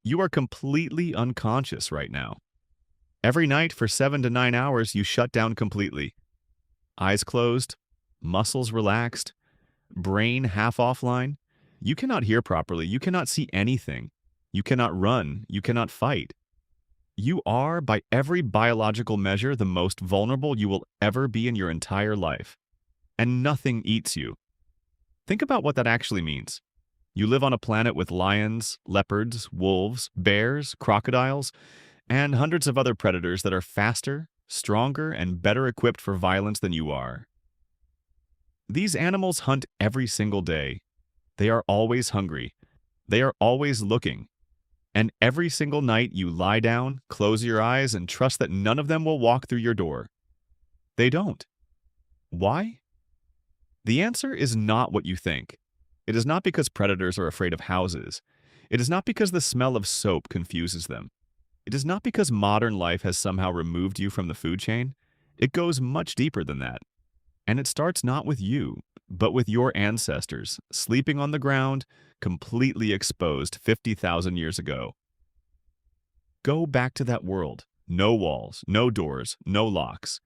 You are completely unconscious right now. Every night for 7 to 9 hours, you shut down completely. Eyes closed, muscles relaxed, brain half offline. You cannot hear properly. You cannot see anything. You cannot run. You cannot fight. You are, by every biological measure, the most vulnerable you will ever be in your entire life. And nothing eats you. Think about what that actually means. You live on a planet with lions, leopards, wolves, bears, crocodiles, and hundreds of other predators that are faster, stronger, and better equipped for violence than you are. These animals hunt every single day. They are always hungry. They are always looking. And every single night you lie down, close your eyes, and trust that none of them will walk through your door. They don't. Why? The answer is not what you think. It is not because predators are afraid of houses. It is not because the smell of soap confuses them. It is not because modern life has somehow removed you from the food chain. It goes much deeper than that. And it starts not with you, but with your ancestors, sleeping on the ground, completely exposed 50,000 years ago. Go back to that world. No walls, no doors, no locks.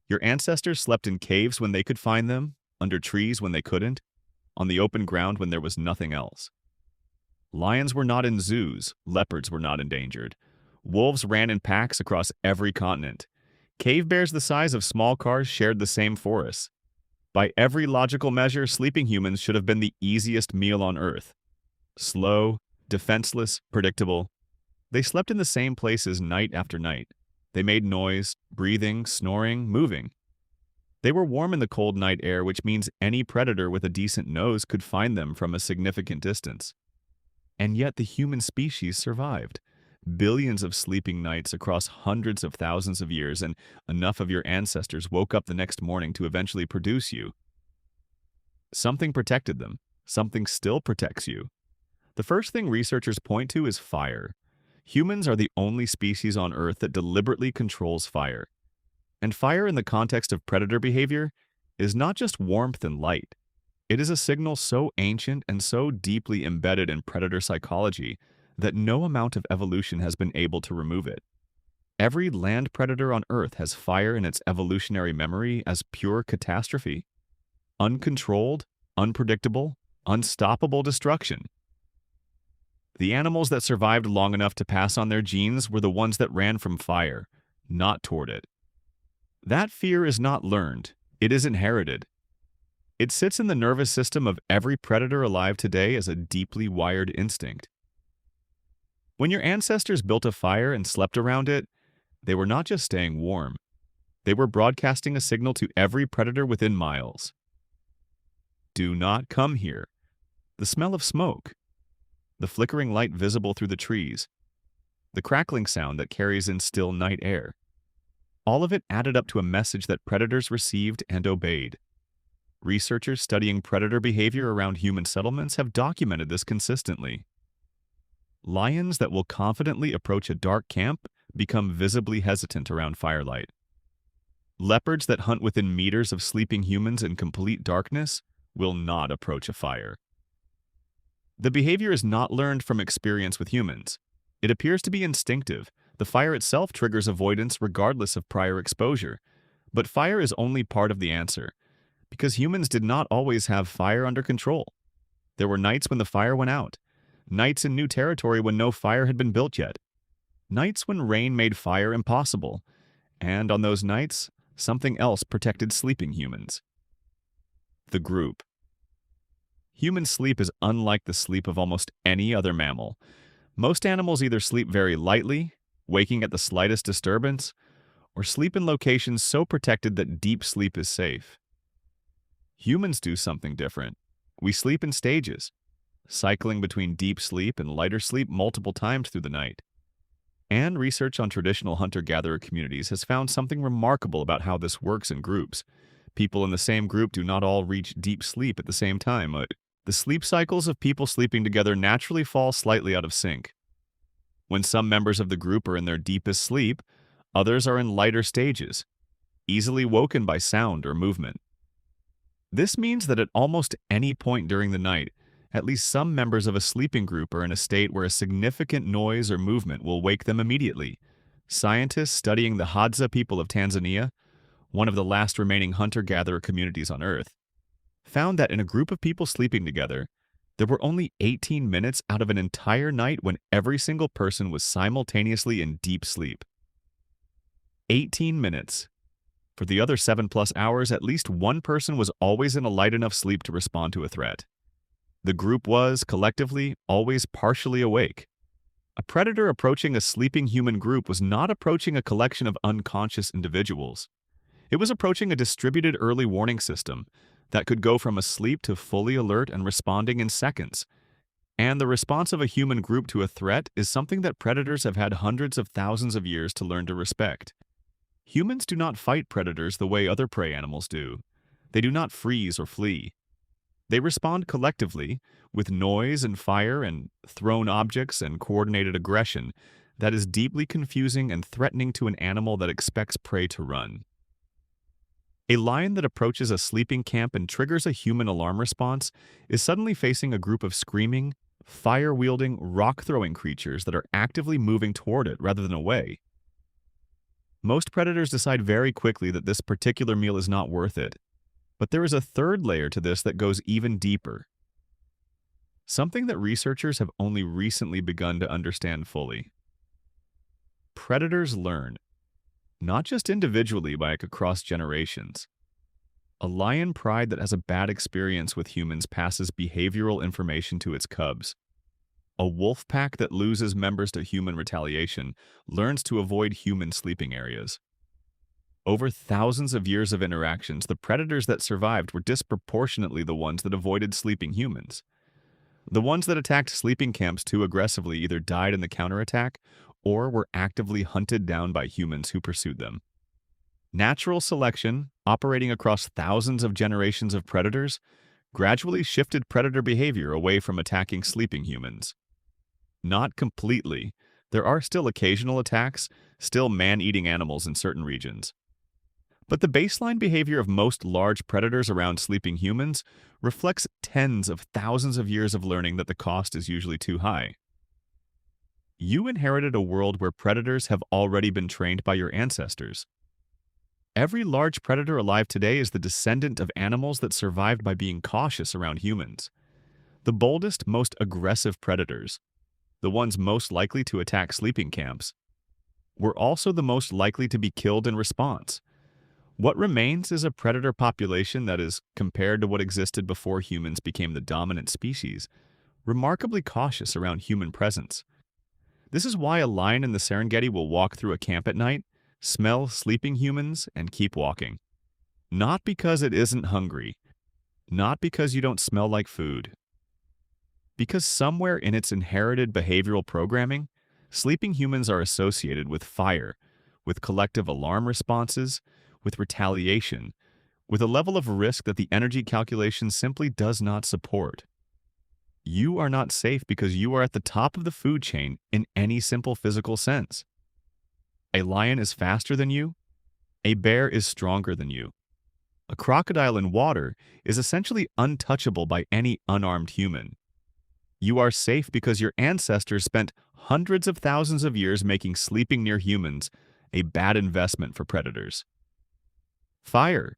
Your ancestors slept in caves when they could find them, under trees when they couldn't, on the open ground when there was nothing else. Lions were not in zoos, leopards were not endangered. Wolves ran in packs across every continent. Cave bears the size of small cars shared the same forests. By every logical measure, sleeping humans should have been the easiest meal on Earth. Slow, defenseless, predictable. They slept in the same places night after night. They made noise, breathing, snoring, moving. They were warm in the cold night air, which means any predator with a decent nose could find them from a significant distance. And yet the human species survived. Billions of sleeping nights across hundreds of thousands of years, and enough of your ancestors woke up the next morning to eventually produce you. Something protected them. Something still protects you. The first thing researchers point to is fire. Humans are the only species on Earth that deliberately controls fire. And fire in the context of predator behavior is not just warmth and light. It is a signal so ancient and so deeply embedded in predator psychology that no amount of evolution has been able to remove it. Every land predator on Earth has fire in its evolutionary memory as pure catastrophe. Uncontrolled, unpredictable, unstoppable destruction. The animals that survived long enough to pass on their genes were the ones that ran from fire, not toward it. That fear is not learned, it is inherited. It sits in the nervous system of every predator alive today as a deeply wired instinct. When your ancestors built a fire and slept around it, they were not just staying warm. They were broadcasting a signal to every predator within miles. Do not come here. The smell of smoke. The flickering light visible through the trees. The crackling sound that carries in still night air. All of it added up to a message that predators received and obeyed. Researchers studying predator behavior around human settlements have documented this consistently. Lions that will confidently approach a dark camp become visibly hesitant around firelight. Leopards that hunt within meters of sleeping humans in complete darkness will not approach a fire. The behavior is not learned from experience with humans. It appears to be instinctive. The fire itself triggers avoidance regardless of prior exposure. But fire is only part of the answer, because humans did not always have fire under control. There were nights when the fire went out. Nights in new territory when no fire had been built yet. Nights when rain made fire impossible. And on those nights, something else protected sleeping humans. The group. Human sleep is unlike the sleep of almost any other mammal. Most animals either sleep very lightly, waking at the slightest disturbance, or sleep in locations so protected that deep sleep is safe. Humans do something different. We sleep in stages, cycling between deep sleep and lighter sleep multiple times through the night. And research on traditional hunter-gatherer communities has found something remarkable about how this works in groups. People in the same group do not all reach deep sleep at the same time. The sleep cycles of people sleeping together naturally fall slightly out of sync. When some members of the group are in their deepest sleep, others are in lighter stages, easily woken by sound or movement. This means that at almost any point during the night, At least some members of a sleeping group are in a state where a significant noise or movement will wake them immediately. Scientists studying the Hadza people of Tanzania, one of the last remaining hunter-gatherer communities on Earth, found that in a group of people sleeping together, there were only 18 minutes out of an entire night when every single person was simultaneously in deep sleep. 18 minutes. For the other 7+ hours, at least one person was always in a light enough sleep to respond to a threat. The group was, collectively, always partially awake. A predator approaching a sleeping human group was not approaching a collection of unconscious individuals. It was approaching a distributed early warning system that could go from asleep to fully alert and responding in seconds. And the response of a human group to a threat is something that predators have had hundreds of thousands of years to learn to respect. Humans do not fight predators the way other prey animals do. They do not freeze or flee. They respond collectively with noise and fire and thrown objects and coordinated aggression that is deeply confusing and threatening to an animal that expects prey to run. A lion that approaches a sleeping camp and triggers a human alarm response is suddenly facing a group of screaming, fire-wielding, rock-throwing creatures that are actively moving toward it rather than away. Most predators decide very quickly that this particular meal is not worth it. But there is a third layer to this that goes even deeper. Something that researchers have only recently begun to understand fully. Predators learn, not just individually but across generations. A lion pride that has a bad experience with humans passes behavioral information to its cubs. A wolf pack that loses members to human retaliation learns to avoid human sleeping areas. Over thousands of years of interactions, the predators that survived were disproportionately the ones that avoided sleeping humans. The ones that attacked sleeping camps too aggressively either died in the counterattack or were actively hunted down by humans who pursued them. Natural selection, operating across thousands of generations of predators, gradually shifted predator behavior away from attacking sleeping humans. Not completely. There are still occasional attacks, still man-eating animals in certain regions. But the baseline behavior of most large predators around sleeping humans reflects tens of thousands of years of learning that the cost is usually too high. You inherited a world where predators have already been trained by your ancestors. Every large predator alive today is the descendant of animals that survived by being cautious around humans. The boldest, most aggressive predators, the ones most likely to attack sleeping camps, were also the most likely to be killed in response. What remains is a predator population that is, compared to what existed before humans became the dominant species, remarkably cautious around human presence. This is why a lion in the Serengeti will walk through a camp at night, smell sleeping humans, and keep walking. Not because it isn't hungry, not because you don't smell like food. Because somewhere in its inherited behavioral programming, sleeping humans are associated with fire, with collective alarm responses, with retaliation, with a level of risk that the energy calculation simply does not support. You are not safe because you are at the top of the food chain in any simple physical sense. A lion is faster than you. A bear is stronger than you. A crocodile in water is essentially untouchable by any unarmed human. You are safe because your ancestors spent hundreds of thousands of years making sleeping near humans a bad investment for predators. Fire,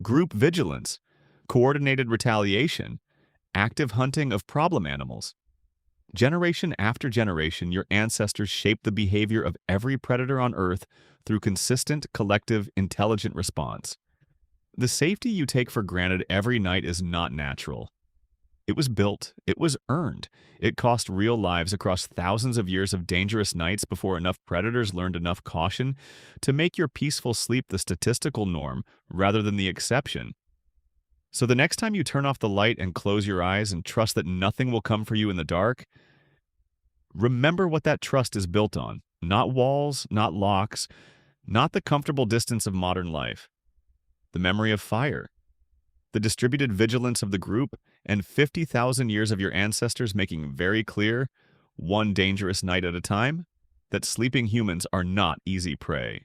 group vigilance, coordinated retaliation, active hunting of problem animals. Generation after generation, your ancestors shaped the behavior of every predator on Earth through consistent, collective, intelligent response. The safety you take for granted every night is not natural. It was built, it was earned. It cost real lives across thousands of years of dangerous nights before enough predators learned enough caution to make your peaceful sleep the statistical norm rather than the exception. So the next time you turn off the light and close your eyes and trust that nothing will come for you in the dark, remember what that trust is built on. Not walls, not locks, not the comfortable distance of modern life. The memory of fire, the distributed vigilance of the group, and 50,000 years of your ancestors making very clear, one dangerous night at a time, that sleeping humans are not easy prey.